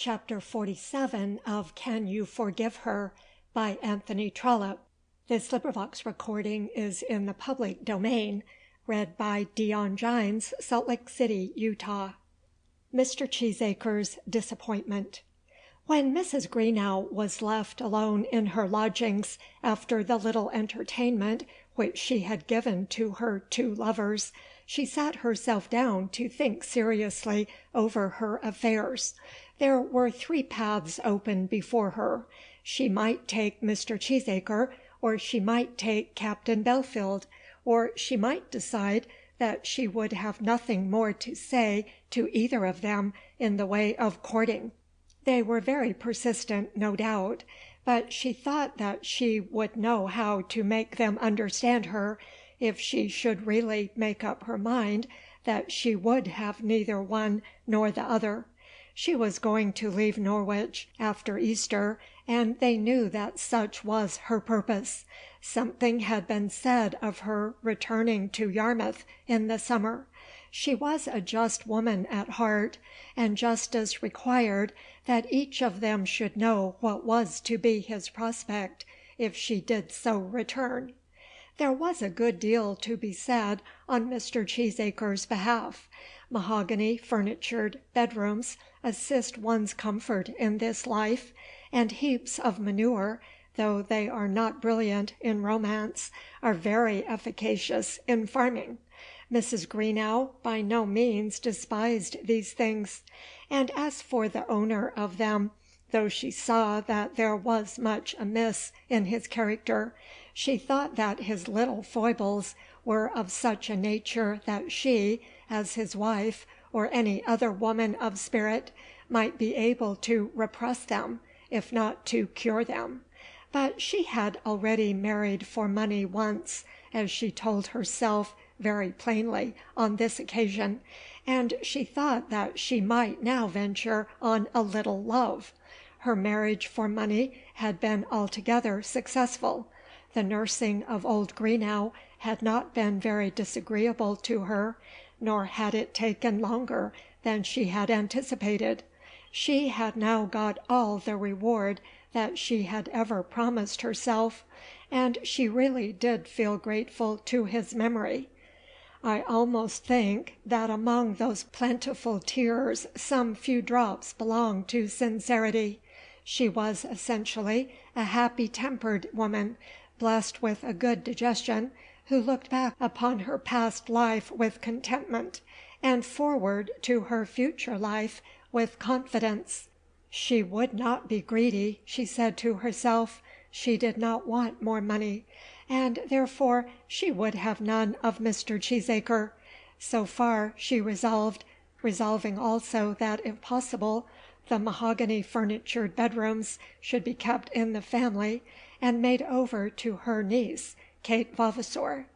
Chapter 47 of Can You Forgive Her by Anthony Trollope. This recording is in the public domain, read by Dion Gines, Salt Lake City, Utah. Mr. Cheesacre's Disappointment. When Mrs. Greenow was left alone in her lodgings after the little entertainment which she had given to her two lovers, she sat herself down to think seriously over her affairs. There were three paths open before her. She might take Mr. Cheesacre, or she might take Captain Belfield, or she might decide that she would have nothing more to say to either of them in the way of courting. They were very persistent, no doubt, but she thought that she would know how to make them understand her, if she should really make up her mind that she would have neither one nor the other. She was going to leave Norwich after Easter, and they knew that such was her purpose. Something had been said of her returning to Yarmouth in the summer. She was a just woman at heart, and justice required that each of them should know what was to be his prospect if she did so return. There was a good deal to be said on Mr. Cheesacre's behalf. Mahogany furnitured bedrooms assist one's comfort in this life, and heaps of manure, though they are not brilliant in romance, are very efficacious in farming. Mrs. Greenow by no means despised these things, and as for the owner of them, though she saw that there was much amiss in his character, she thought that his little foibles were of such a nature that she, as his wife, or any other woman of spirit, might be able to repress them, if not to cure them. But she had already married for money once, as she told herself very plainly on this occasion, and she thought that she might now venture on a little love. Her marriage for money had been altogether successful. The nursing of old Greenow had not been very disagreeable to her, nor had it taken longer than she had anticipated. She had now got all the reward that she had ever promised herself, and she really did feel grateful to his memory. I almost think that among those plentiful tears some few drops belonged to sincerity. She was essentially a happy-tempered woman, blessed with a good digestion, who looked back upon her past life with contentment, and forward to her future life with confidence. She would not be greedy, she said to herself. She did not want more money, and therefore she would have none of Mr. Cheesacre. So far she resolving also that, if possible, the mahogany furnitured bedrooms should be kept in the family, and made over to her niece, Kate Vavasor.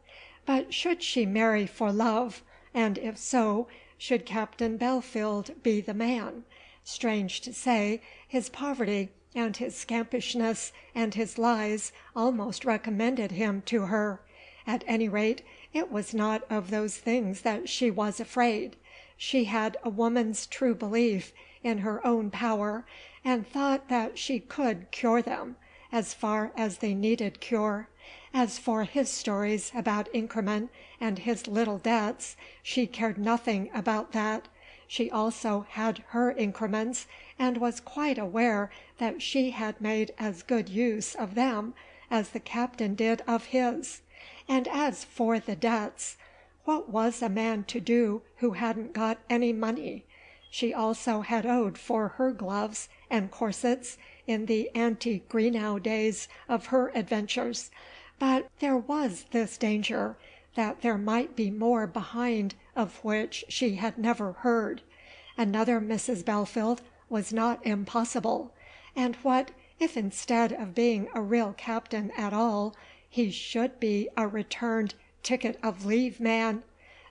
But should she marry for love, and if so, should Captain Belfield be the man? Strange to say, his poverty and his scampishness and his lies almost recommended him to her. At any rate, it was not of those things that she was afraid. She had a woman's true belief in her own power, and thought that she could cure them, as far as they needed cure. As for his stories about Inkerman and his little debts, she cared nothing about that. She also had her Inkermans, and was quite aware that she had made as good use of them as the captain did of his. And as for the debts, what was a man to do who hadn't got any money? She also had owed for her gloves and corsets in the ante-Greenow days of her adventures. But there was this danger, that there might be more behind of which she had never heard. Another Mrs. Belfield was not impossible. And what if instead of being a real captain at all, he should be a returned ticket of leave man?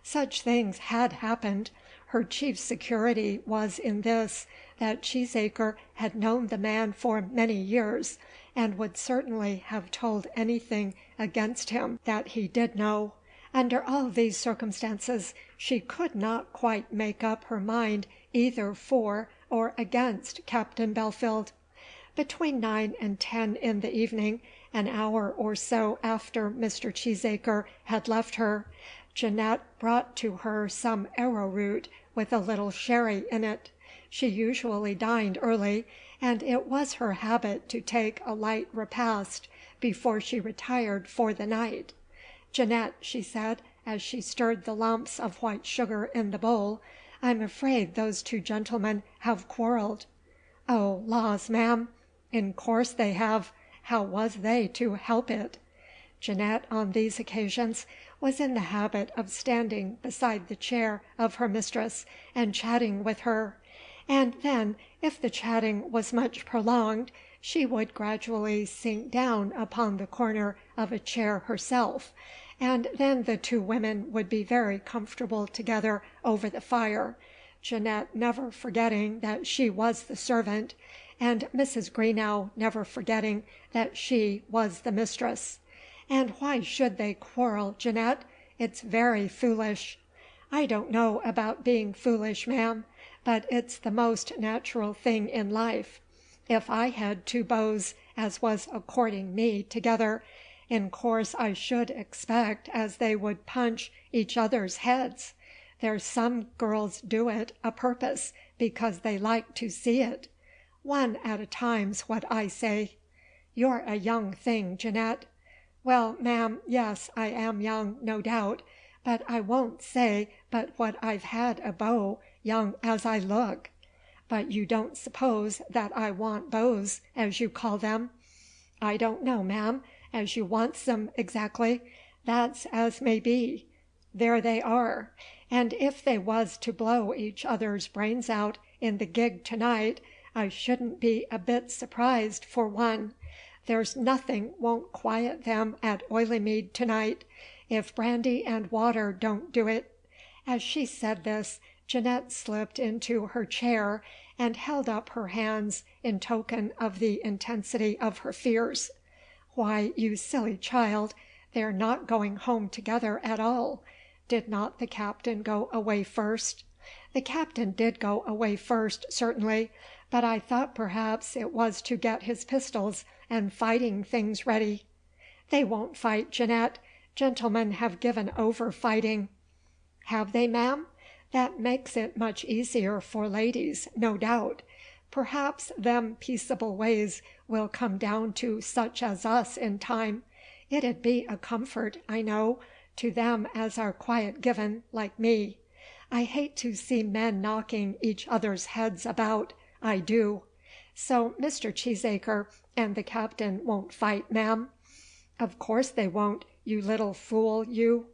Such things had happened. Her chief security was in this, that Cheesacre had known the man for many years, and would certainly have told anything against him that he did know. Under all these circumstances she could not quite make up her mind either for or against Captain Belfield. Between 9 and 10 in the evening, an hour or so after Mr. Cheesacre had left her, Jeanette brought to her some arrowroot with a little sherry in it. She usually dined early, and it was her habit to take a light repast before she retired for the night. "Jeanette," she said, as she stirred the lumps of white sugar in the bowl, "I'm afraid those two gentlemen have quarrelled." "Oh, laws, ma'am, in course they have. How was they to help it?" Jeanette, on these occasions, was in the habit of standing beside the chair of her mistress and chatting with her, and then, if the chatting was much prolonged, she would gradually sink down upon the corner of a chair herself, and then the two women would be very comfortable together over the fire, Jeanette never forgetting that she was the servant, and Mrs. Greenow never forgetting that she was the mistress. "And why should they quarrel, Jeanette? It's very foolish." "I don't know about being foolish, ma'am, but it's the most natural thing in life. If I had two beaux as was a courting me together, in course I should expect as they would punch each other's heads. There's some girls do it a purpose, because they like to see it. One at a time's what I say." "You're a young thing, Jeanette." "Well, ma'am, yes, I am young, no doubt, but I won't say but what I've had a beau, young as I look." "But you don't suppose that I want beaux, as you call them?" "I don't know, ma'am, as you wants 'em exactly. That's as may be. There they are. And if they was to blow each other's brains out in the gig to-night, I shouldn't be a bit surprised for one. There's nothing won't quiet them at Oileymead to-night, if brandy and water don't do it." As she said this, Jeanette slipped into her chair and held up her hands in token of the intensity of her fears. "Why, you silly child, they're not going home together at all. Did not the captain go away first?" "The captain did go away first, certainly, but I thought perhaps it was to get his pistols and fighting things ready." "They won't fight, Jeanette. Gentlemen have given over fighting." "Have they, ma'am? That makes it much easier for ladies, no doubt. Perhaps them peaceable ways will come down to such as us in time. It 'ud be a comfort, I know, to them as are quiet given, like me. I hate to see men knocking each other's heads about, I do. So Mr. Cheesacre and the captain won't fight, ma'am?" "Of course they won't, you little fool, you."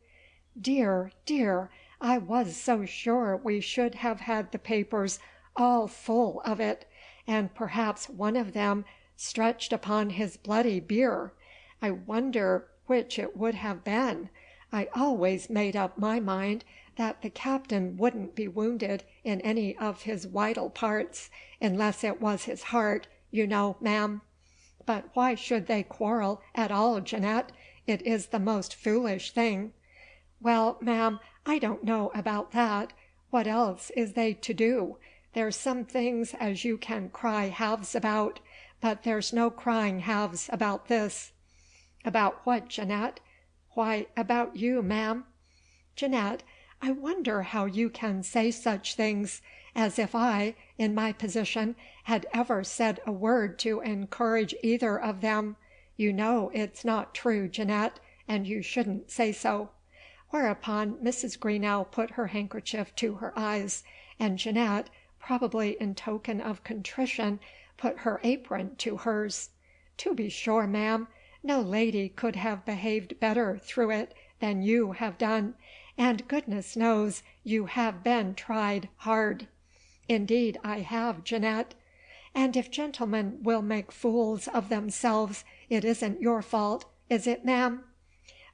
"Dear, dear, I was so sure we should have had the papers all full of it, and perhaps one of them stretched upon his bloody bier. I wonder which it would have been. I always made up my mind that the captain wouldn't be wounded in any of his wital parts, unless it was his heart, you know, ma'am. But why should they quarrel at all, Jeanette? It is the most foolish thing." "Well, ma'am, I don't know about that. What else is they to do? There's some things as you can cry halves about, but there's no crying halves about this." "About what, Jeanette?" "Why, about you, ma'am." "Jeanette, I wonder how you can say such things, as if I, in my position, had ever said a word to encourage either of them. You know it's not true, Jeanette, and you shouldn't say so." Whereupon Mrs. Greenow put her handkerchief to her eyes, and Jeanette, probably in token of contrition, put her apron to hers. "To be sure, ma'am, no lady could have behaved better through it than you have done, and goodness knows you have been tried hard." "Indeed I have, Jeanette." "And if gentlemen will make fools of themselves, it isn't your fault, is it, ma'am?"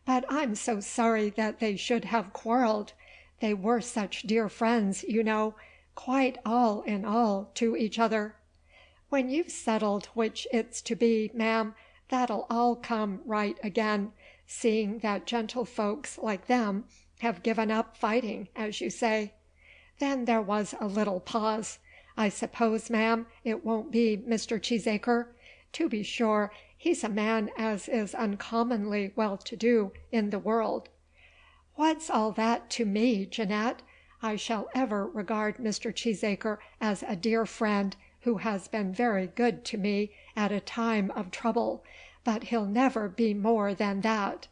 "But I'm so sorry that they should have quarrelled. They were such dear friends, you know, quite all in all to each other." "When you've settled which it's to be, ma'am, that'll all come right again, seeing that gentlefolks like them have given up fighting, as you say." Then there was a little pause. I suppose, ma'am, it won't be Mr. Cheesacre? To be sure, he's a man as is uncommonly well to do in the world." "What's all that to me, Jeanette? I shall ever regard Mr. Cheesacre as a dear friend who has been very good to me at a time of trouble, but he'll never be more than that."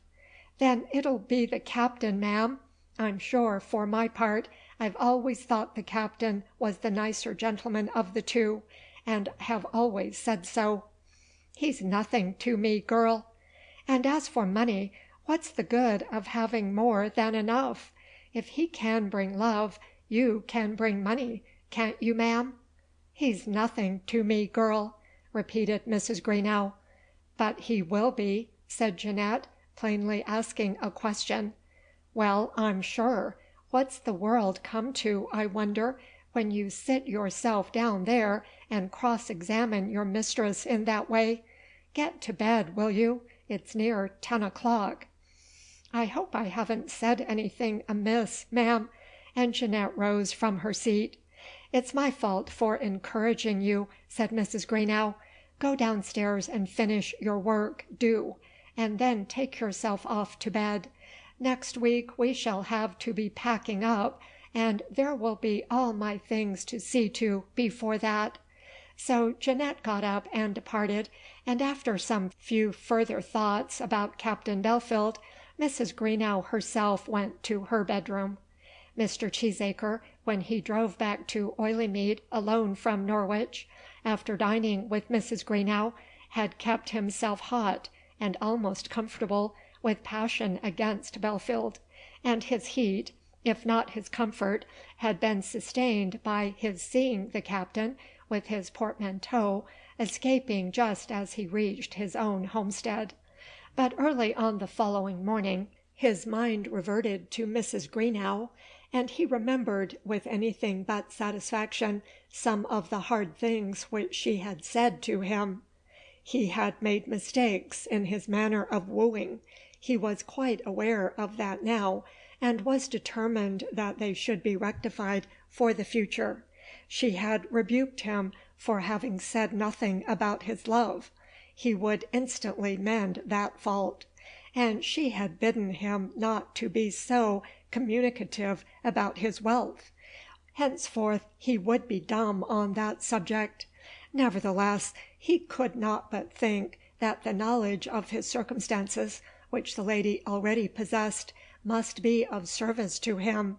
"Then it'll be the captain, ma'am. I'm sure, for my part, I've always thought the captain was the nicer gentleman of the two, and have always said so." "He's nothing to me, girl." "And as for money, what's the good of having more than enough? If he can bring love, you can bring money, can't you, ma'am?" "He's nothing to me, girl," repeated Mrs. Greenow. "But he will be," said Jeanette, plainly asking a question. "Well, I'm sure. What's the world come to, I wonder, when you sit yourself down there and cross-examine your mistress in that way? Get to bed, will you? It's near 10 o'clock." "I hope I haven't said anything amiss, ma'am," and Jeanette rose from her seat. "It's my fault for encouraging you," said Mrs. Greenow. "Go downstairs and finish your work, do, and then take yourself off to bed. Next week we shall have to be packing up, and there will be all my things to see to before that." So Jeanette got up and departed, and after some few further thoughts about Captain Belfield, Mrs. Greenow herself went to her bedroom. Mr. Cheesacre, when he drove back to Oileymead alone from Norwich, after dining with Mrs. Greenow, had kept himself hot and almost comfortable with passion against Belfield, and his heat, if not his comfort, had been sustained by his seeing the captain, with his portmanteau, escaping just as he reached his own homestead. But early on the following morning his mind reverted to Mrs. Greenow, and he remembered with anything but satisfaction some of the hard things which she had said to him. He had made mistakes in his manner of wooing. He was quite aware of that now, and was determined that they should be rectified for the future. She had rebuked him for having said nothing about his love. He would instantly mend that fault. And she had bidden him not to be so communicative about his wealth. Henceforth he would be dumb on that subject. Nevertheless, he could not but think that the knowledge of his circumstances, which the lady already possessed, must be of service to him.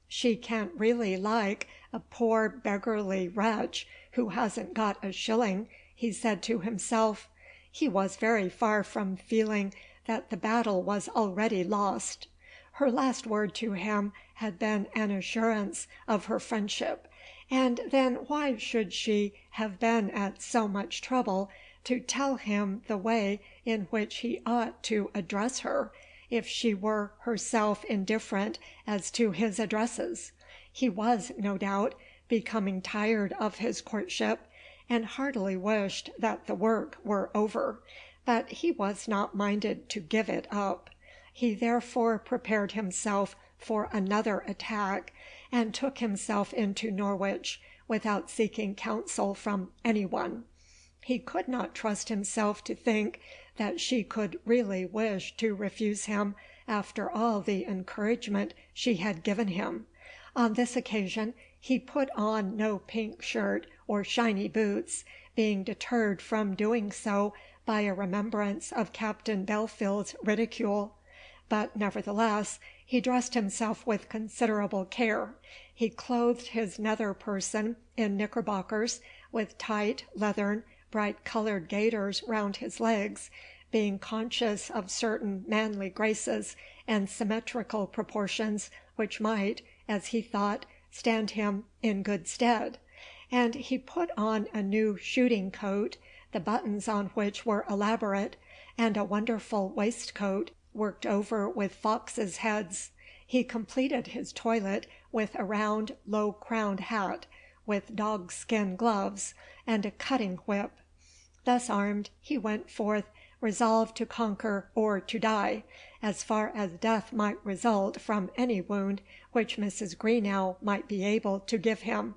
"She can't really like a poor beggarly wretch who hasn't got a shilling," he said to himself. He was very far from feeling that the battle was already lost. Her last word to him had been an assurance of her friendship, and then why should she have been at so much trouble to tell him the way in which he ought to address her, if she were herself indifferent as to his addresses? He was, no doubt, becoming tired of his courtship, and heartily wished that the work were over, but he was not minded to give it up. He therefore prepared himself for another attack, and took himself into Norwich without seeking counsel from any one. He could not trust himself to think that she could really wish to refuse him after all the encouragement she had given him. On this occasion he put on no pink shirt or shiny boots, being deterred from doing so by a remembrance of Captain Belfield's ridicule. But nevertheless he dressed himself with considerable care. He clothed his nether person in knickerbockers, with tight leathern bright-coloured gaiters round his legs, being conscious of certain manly graces and symmetrical proportions which might, as he thought, stand him in good stead. And he put on a new shooting coat, the buttons on which were elaborate, and a wonderful waistcoat worked over with foxes' heads. He completed his toilet with a round low-crowned hat, with dog-skin gloves, and a cutting whip. Thus armed, he went forth, resolved to conquer or to die, as far as death might result from any wound which Mrs. Greenow might be able to give him.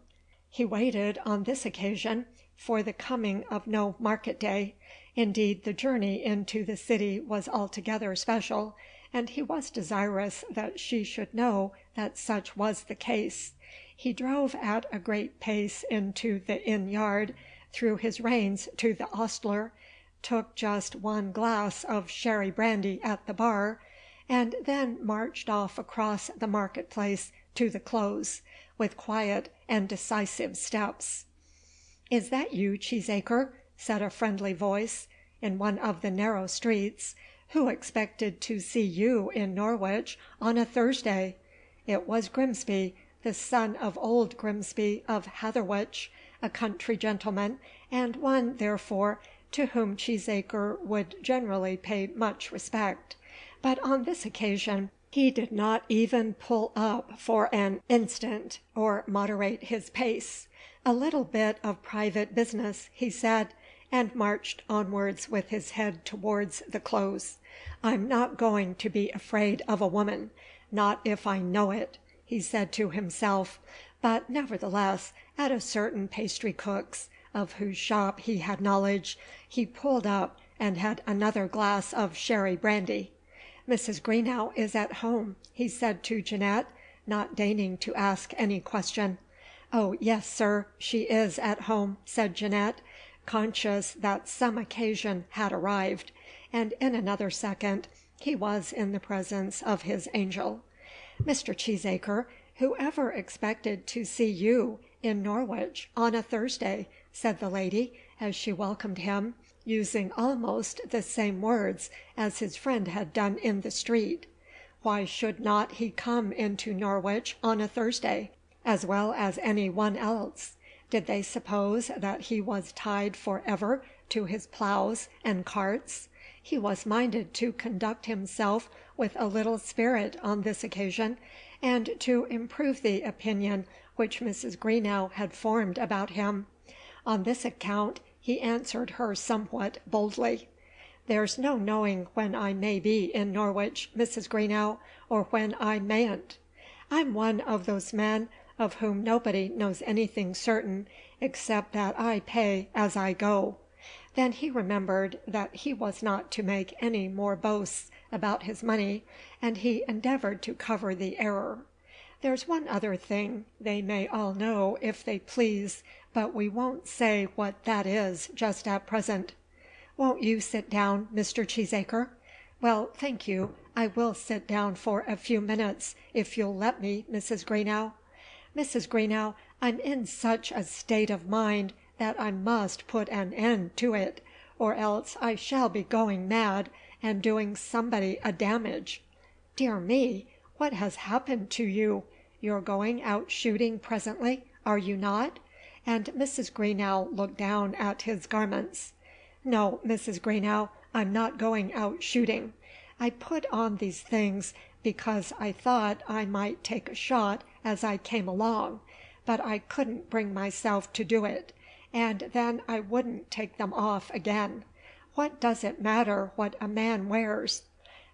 He waited on this occasion for the coming of no market day. Indeed, the journey into the city was altogether special, and he was desirous that she should know that such was the case. He drove at a great pace into the inn yard, threw his reins to the ostler, took just one glass of sherry brandy at the bar, and then marched off across the market-place to the close, with quiet and decisive steps. "Is that you, Cheesacre?" said a friendly voice in one of the narrow streets. "Who expected to see you in Norwich on a Thursday?" It was Grimsby, the son of old Grimsby of Hatherwich, a country gentleman, and one, therefore, to whom Cheesacre would generally pay much respect. But on this occasion he did not even pull up for an instant, or moderate his pace. "A little bit of private business," he said, and marched onwards with his head towards the close. "I'm not going to be afraid of a woman, not if I know it," he said to himself, but nevertheless, at a certain pastry cook's, of whose shop he had knowledge, he pulled up and had another glass of sherry brandy. "Mrs. Greenow is at home," he said to Jeanette, not deigning to ask any question. "Oh, yes, sir, she is at home," said Jeanette, conscious that some occasion had arrived, and in another second he was in the presence of his angel. "Mr. Cheesacre, who ever expected to see you in Norwich on a Thursday?" said the lady, as she welcomed him, using almost the same words as his friend had done in the street. Why should not he come into Norwich on a Thursday, as well as any one else? Did they suppose that he was tied for ever to his ploughs and carts? He was minded to conduct himself with a little spirit on this occasion, and to improve the opinion which Mrs. Greenow had formed about him. On this account he answered her somewhat boldly. "There's no knowing when I may be in Norwich, Mrs. Greenow, or when I mayn't. I'm one of those men of whom nobody knows anything certain, except that I pay as I go." Then he remembered that he was not to make any more boasts about his money, and he endeavoured to cover the error. "There's one other thing they may all know if they please, but we won't say what that is just at present. Won't you sit down, Mr. Cheesacre?" "Well, thank you, I will sit down for a few minutes, if you'll let me, Mrs. Greenow." "Mrs. Greenow, I'm in such a state of mind that I must put an end to it, or else I shall be going mad, and doing somebody a damage." "Dear me, what has happened to you? You're going out shooting presently, are you not?" And Mrs. Greenow looked down at his garments. "No, Mrs. Greenow, I'm not going out shooting. I put on these things because I thought I might take a shot as I came along, but I couldn't bring myself to do it, and then I wouldn't take them off again. What does it matter what a man wears?"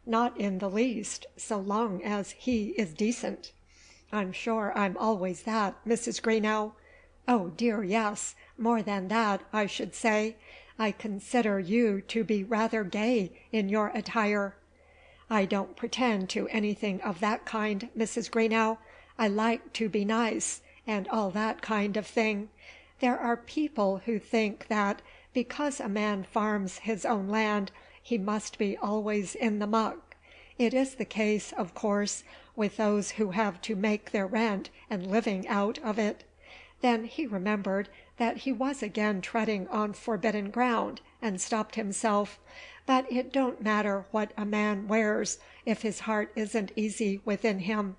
"Not in the least, so long as he is decent." "I'm sure I'm always that, Mrs. Greenow." "Oh dear, yes, more than that, I should say. I consider you to be rather gay in your attire." "I don't pretend to anything of that kind, Mrs. Greenow. I like to be nice, and all that kind of thing. There are people who think that because a man farms his own land he must be always in the muck. It is the case, of course, with those who have to make their rent and living out of it." Then he remembered that he was again treading on forbidden ground, and stopped himself. "But it don't matter what a man wears if his heart isn't easy within him."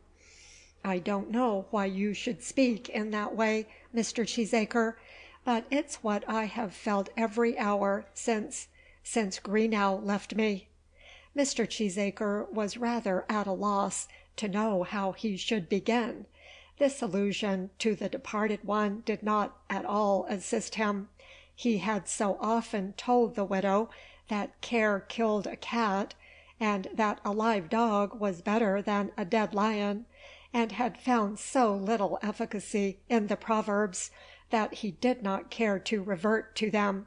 "I don't know why you should speak in that way, Mr. Cheesacre, but it's what I have felt every hour since Greenow left me." Mr. Cheesacre was rather at a loss to know how he should begin. This allusion to the departed one did not at all assist him. He had so often told the widow that care killed a cat, and that a live dog was better than a dead lion, and had found so little efficacy in the proverbs that he did not care to revert to them.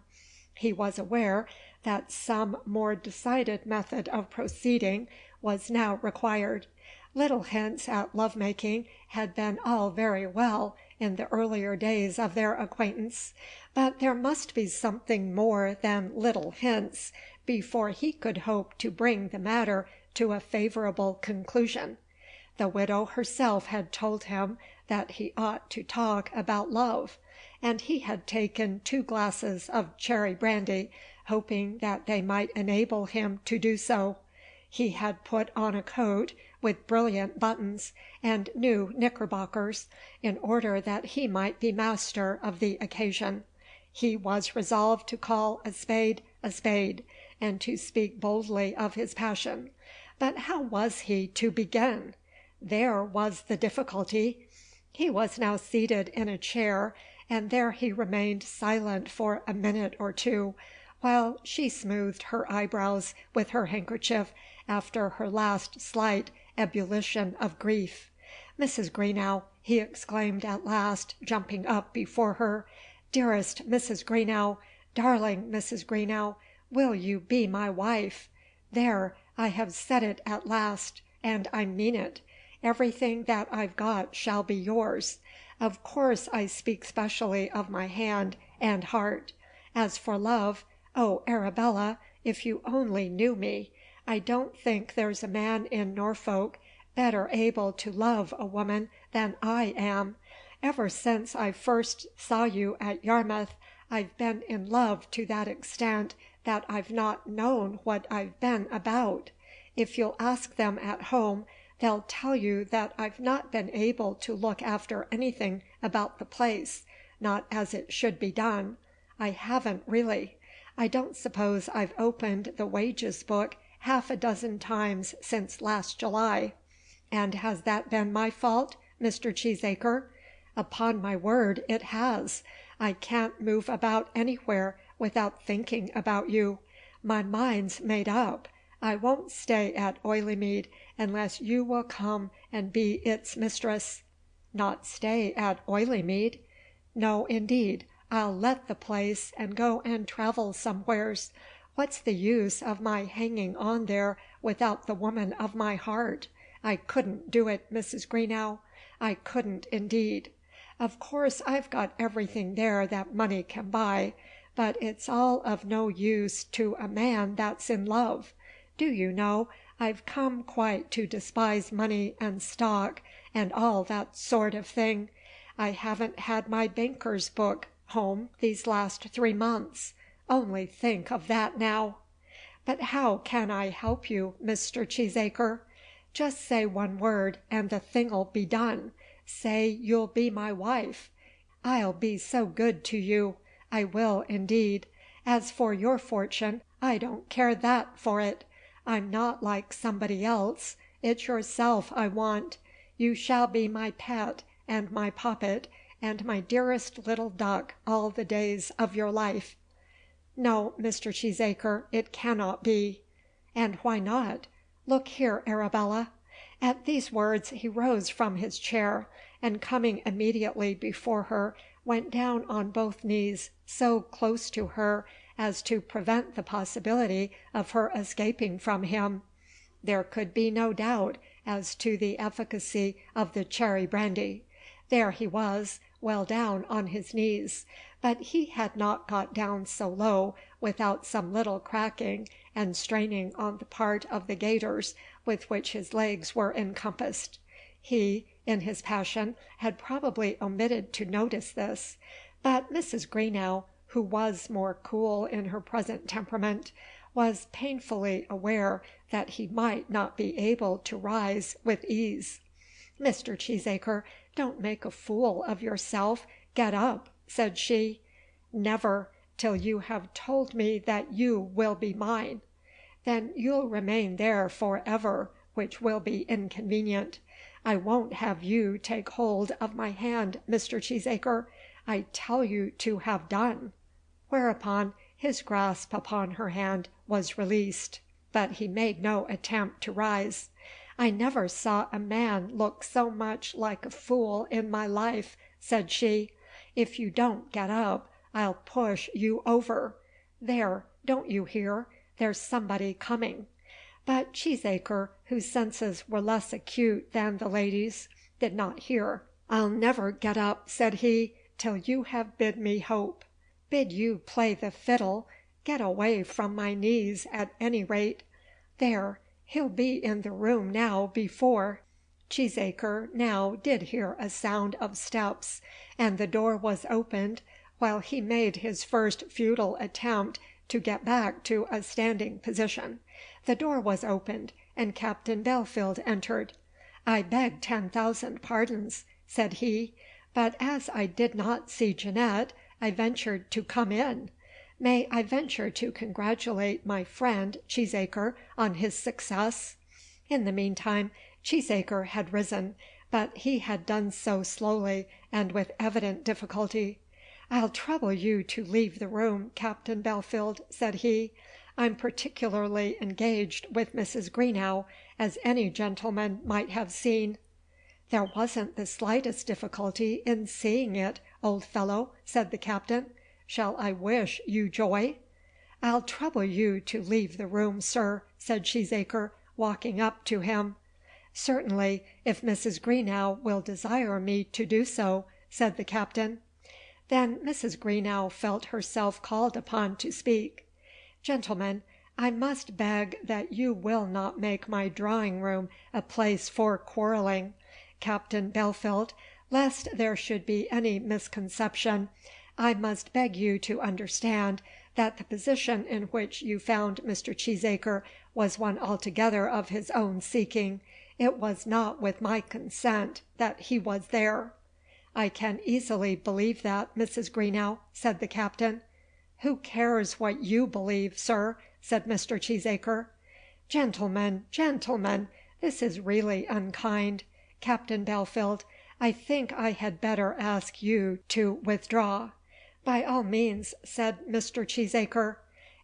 He was aware that some more decided method of proceeding was now required. Little hints at love-making had been all very well in the earlier days of their acquaintance, but there must be something more than little hints before he could hope to bring the matter to a favorable conclusion. The widow herself had told him that he ought to talk about love, and he had taken 2 glasses of cherry brandy, hoping that they might enable him to do so. He had put on a coat with brilliant buttons and new knickerbockers, in order that he might be master of the occasion. He was resolved to call a spade, and to speak boldly of his passion. But how was he to begin? There was the difficulty. He was now seated in a chair, and there he remained silent for a minute or 2, while she smoothed her eyebrows with her handkerchief after her last slight ebullition of grief. "Mrs. Greenow," he exclaimed at last, jumping up before her, "dearest Mrs. Greenow, darling Mrs. Greenow, will you be my wife? There, I have said it at last, and I mean it. Everything that I've got shall be yours. Of course I speak specially of my hand and heart. As for love, oh, Arabella, if you only knew me! I don't think there's a man in Norfolk better able to love a woman than I am. Ever since I first saw you at Yarmouth, I've been in love to that extent that I've not known what I've been about. If you'll ask them at home, they'll tell you that I've not been able to look after anything about the place, not as it should be done. I haven't really. I don't suppose I've opened the wages book half a dozen times since last July. And has that been my fault, Mr. Cheesacre? Upon my word, it has. I can't move about anywhere without thinking about you. My mind's made up. I won't stay at Oileymead unless you will come and be its mistress." "Not stay at Oileymead?" "No, indeed. I'll let the place and go and travel somewheres. What's the use of my hanging on there without the woman of my heart? I couldn't do it, Mrs. Greenow. I couldn't indeed. Of course I've got everything there that money can buy, but it's all of no use to a man that's in love. Do you know, I've come quite to despise money and stock and all that sort of thing. I haven't had my banker's book home these last 3 months. Only think of that now." "But how can I help you, Mr. Cheesacre? Just say one word, and the thing'll be done. Say you'll be my wife. I'll be so good to you. I will indeed. As for your fortune, I don't care that for it. I'm not like somebody else. It's yourself I want. You shall be my pet and my poppet and my dearest little duck all the days of your life." "No, Mr. Cheesacre, it cannot be." "And why not? Look here, Arabella." At these words he rose from his chair, and coming immediately before her, went down on both knees, so close to her as to prevent the possibility of her escaping from him. There could be no doubt as to the efficacy of the cherry brandy. There he was, well down on his knees, but he had not got down so low without some little cracking and straining on the part of the gaiters with which his legs were encompassed. He, in his passion, had probably omitted to notice this, but Mrs. Greenow, who was more cool in her present temperament, was painfully aware that he might not be able to rise with ease. "Mr. Cheesacre, don't make a fool of yourself. Get up," said she. "Never, till you have told me that you will be mine." "Then you'll remain there for ever, which will be inconvenient. I won't have you take hold of my hand, Mr. Cheesacre. I tell you to have done." Whereupon his grasp upon her hand was released, but he made no attempt to rise. "I never saw a man look so much like a fool in my life," said she. "If you don't get up, I'll push you over. There, don't you hear? There's somebody coming." But Cheesacre, whose senses were less acute than the lady's, did not hear. "I'll never get up," said he, "till you have bid me hope. Bid you play the fiddle. Get away from my knees at any rate. There, he'll be in the room now before." Cheesacre now did hear a sound of steps, and the door was opened while he made his first futile attempt to get back to a standing position. The door was opened, and Captain Belfield entered. "I beg 10,000 pardons," said he, "but as I did not see Jeanette, I ventured to come in. May I venture to congratulate my friend Cheesacre on his success?" In the meantime Cheesacre had risen, but he had done so slowly and with evident difficulty. "I'll trouble you to leave the room, Captain Belfield," said he. "I'm particularly engaged with Mrs. Greenow, as any gentleman might have seen." "There wasn't the slightest difficulty in seeing it, old fellow," said the captain. "Shall I wish you joy?" "I'll trouble you to leave the room, sir," said Cheesacre, walking up to him. "Certainly, if Mrs. Greenow will desire me to do so," said the captain. Then Mrs. Greenow felt herself called upon to speak. "Gentlemen, I must beg that you will not make my drawing-room a place for quarrelling. Captain Belfield, lest there should be any misconception, I must beg you to understand that the position in which you found Mr. Cheesacre was one altogether of his own seeking. It was not with my consent that he was there." "I can easily believe that, Mrs. Greenow," said the captain. "Who cares what you believe, sir?" said Mr. Cheesacre. "Gentlemen, gentlemen, this is really unkind. Captain Belfield, I think I had better ask you to withdraw." "By all means," said Mr. Cheesacre.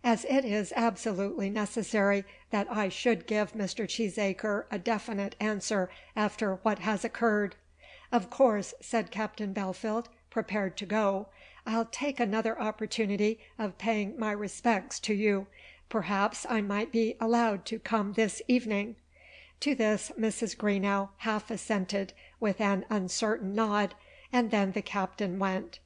"As it is absolutely necessary that I should give Mr. Cheesacre a definite answer after what has occurred." "Of course," said Captain Belfield, prepared to go, "I'll take another opportunity of paying my respects to you. Perhaps I might be allowed to come this evening." To this Mrs. Greenow half assented with an uncertain nod, and then the captain went.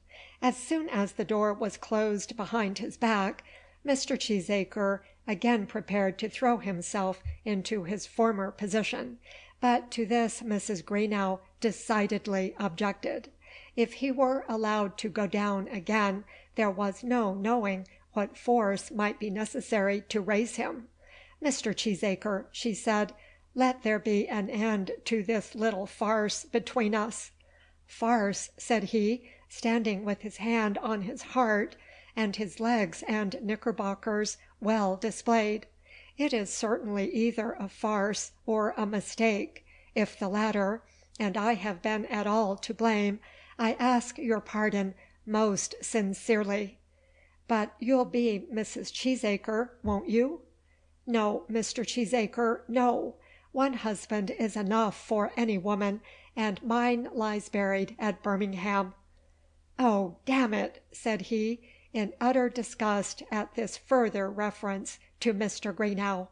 As soon as the door was closed behind his back, Mr. Cheesacre again prepared to throw himself into his former position, but to this Mrs. Greenow decidedly objected. If he were allowed to go down again, there was no knowing what force might be necessary to raise him. "Mr. Cheesacre," she said, "let there be an end to this little farce between us." "Farce!" said he, standing with his hand on his heart, and his legs and knickerbockers well displayed. "It is certainly either a farce or a mistake. If the latter, and I have been at all to blame, I ask your pardon most sincerely." "But you'll be Mrs. Cheesacre, won't you?" "No, Mr. Cheesacre, no. One husband is enough for any woman, and mine lies buried at Birmingham." "Oh, damn it!" said he, in utter disgust at this further reference to Mr. Greenow.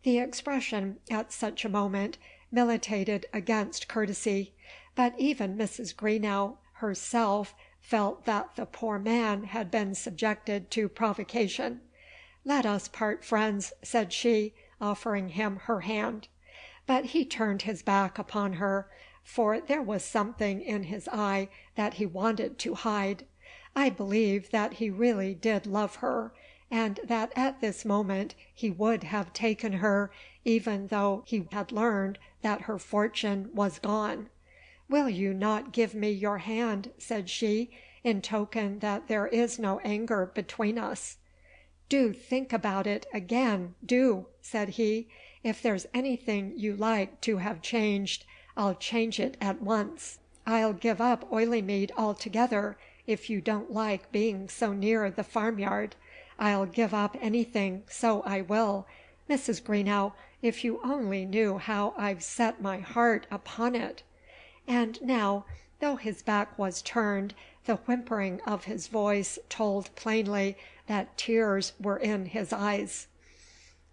The expression at such a moment militated against courtesy, but even Mrs. Greenow herself felt that the poor man had been subjected to provocation. "Let us part friends," said she, offering him her hand. But he turned his back upon her, for there was something in his eye that he wanted to hide. I believe that he really did love her, and that at this moment he would have taken her, even though he had learned that her fortune was gone. "Will you not give me your hand?" said she, "in token that there is no anger between us?" "Do think about it again, do," said he. "If there's anything you like to have changed, I'll change it at once. I'll give up Oileymead altogether, if you don't like being so near the farmyard. I'll give up anything, so I will. Mrs. Greenow, if you only knew how I've set my heart upon it." And now, though his back was turned, the whimpering of his voice told plainly that tears were in his eyes.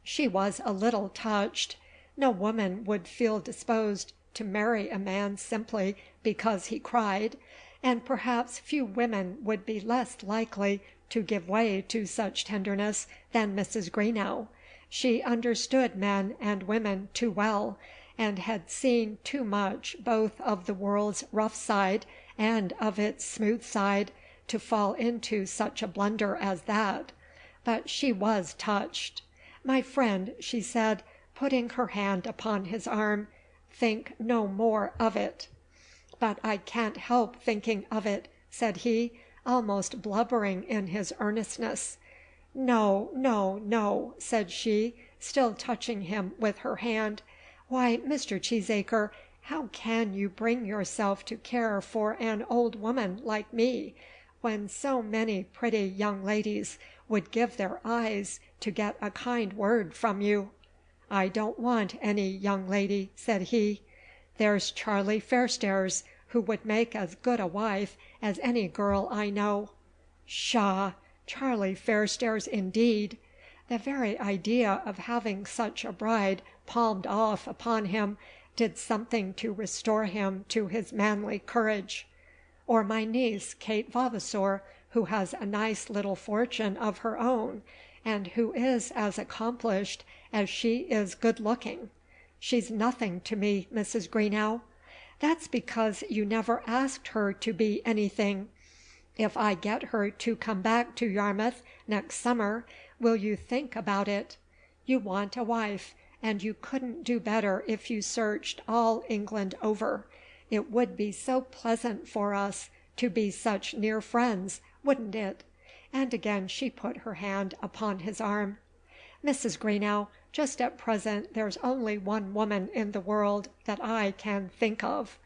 She was a little touched. No woman would feel disposed to marry a man simply because he cried, and perhaps few women would be less likely to give way to such tenderness than Mrs. Greenow. She understood men and women too well, and had seen too much both of the world's rough side and of its smooth side to fall into such a blunder as that. But she was touched. "My friend," she said, putting her hand upon his arm, "think no more of it." "But I can't help thinking of it," said he, almost blubbering in his earnestness. "No, no, no," said she, still touching him with her hand. "Why, Mr. Cheesacre, how can you bring yourself to care for an old woman like me, when so many pretty young ladies would give their eyes to get a kind word from you?" "I don't want any young lady," said he. "There's Charlie Fairstairs, who would make as good a wife as any girl I know." "Pshaw! Charlie Fairstairs indeed!" The very idea of having such a bride palmed off upon him did something to restore him to his manly courage. "Or my niece, Kate Vavasor, who has a nice little fortune of her own, and who is as accomplished as she is good looking." "She's nothing to me, Mrs. Greenow." "That's because you never asked her to be anything. If I get her to come back to Yarmouth next summer, will you think about it? You want a wife, and you couldn't do better if you searched all England over. It would be so pleasant for us to be such near friends, wouldn't it?" And again she put her hand upon his arm. "Mrs. Greenow, just at present there's only one woman in the world that I can think of,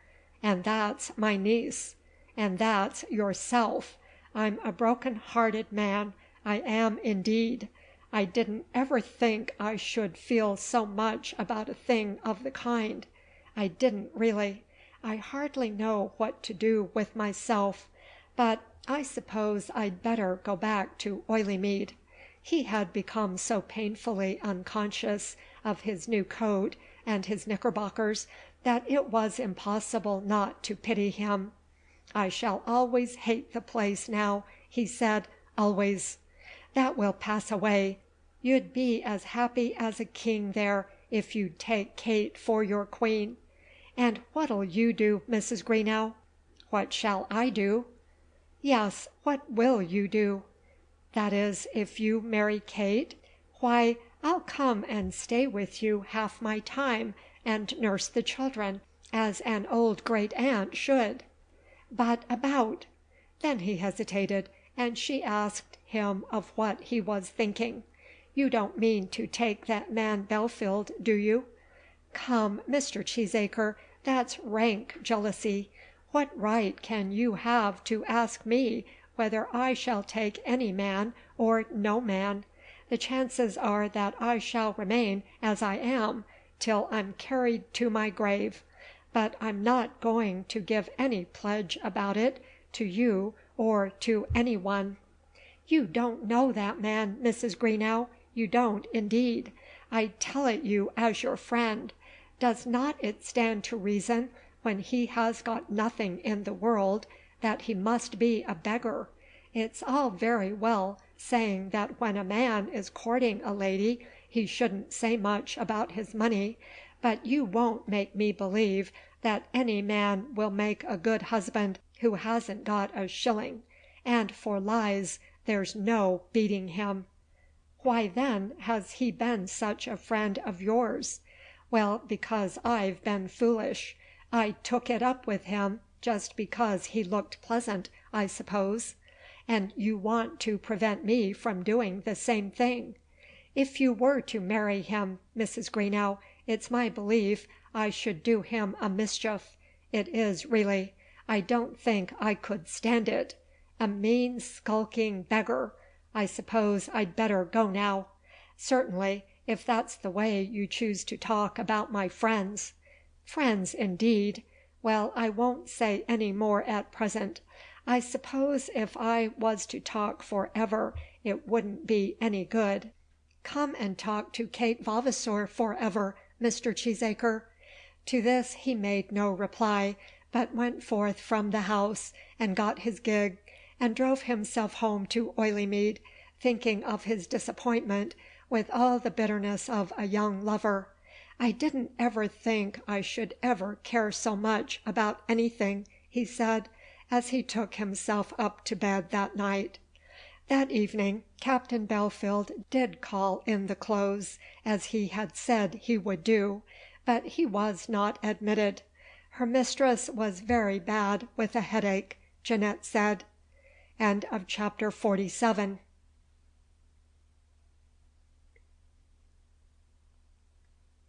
and that's my niece, and that's yourself. I'm a broken-hearted man, I am indeed. I didn't ever think I should feel so much about a thing of the kind. I didn't really. I hardly know what to do with myself, but I suppose I'd better go back to Oileymead." He had become so painfully unconscious of his new coat and his knickerbockers that it was impossible not to pity him. "I shall always hate the place now," he said, "always. That will pass away. You'd be as happy as a king there if you'd take Kate for your queen. And what'll you do, Mrs. Greenow?" "What shall I do?" "Yes, what will you do?" "That is, if you marry Kate? Why, I'll come and stay with you half my time, and nurse the children, as an old great-aunt should." "But about—" Then he hesitated, and she asked him of what he was thinking. "You don't mean to take that man Belfield, do you?" "Come, Mr. Cheesacre, that's rank jealousy. What right can you have to ask me whether I shall take any man or no man? The chances are that I shall remain as I am till I'm carried to my grave. But I'm not going to give any pledge about it to you or to any one." "You don't know that man, Mrs. Greenow. You don't, indeed. I tell it you as your friend. Does not it stand to reason, when he has got nothing in the world, that he must be a beggar? It's all very well saying that when a man is courting a lady he shouldn't say much about his money, but you won't make me believe that any man will make a good husband who hasn't got a shilling, and for lies there's no beating him." "Why then has he been such a friend of yours?" "Well, because I've been foolish. I took it up with him just because he looked pleasant, I suppose. And you want to prevent me from doing the same thing. If you were to marry him, Mrs. Greenow, it's my belief I should do him a mischief. It is really. I don't think I could stand it. A mean, skulking beggar. I suppose I'd better go now. Certainly, if that's the way you choose to talk about my friends." "Friends, indeed! Well, I won't say any more at present. I suppose if I was to talk for ever it wouldn't be any good. Come and talk to Kate Vavasor for ever, Mr. Cheesacre." To this he made no reply, but went forth from the house and got his gig, and drove himself home to Oileymead, thinking of his disappointment with all the bitterness of a young lover. "I didn't ever think I should ever care so much about anything," he said, as he took himself up to bed that night. That evening Captain Belfield did call in the Close, as he had said he would do, but he was not admitted. Her mistress was very bad with a headache, Jeanette said. CHAPTER 47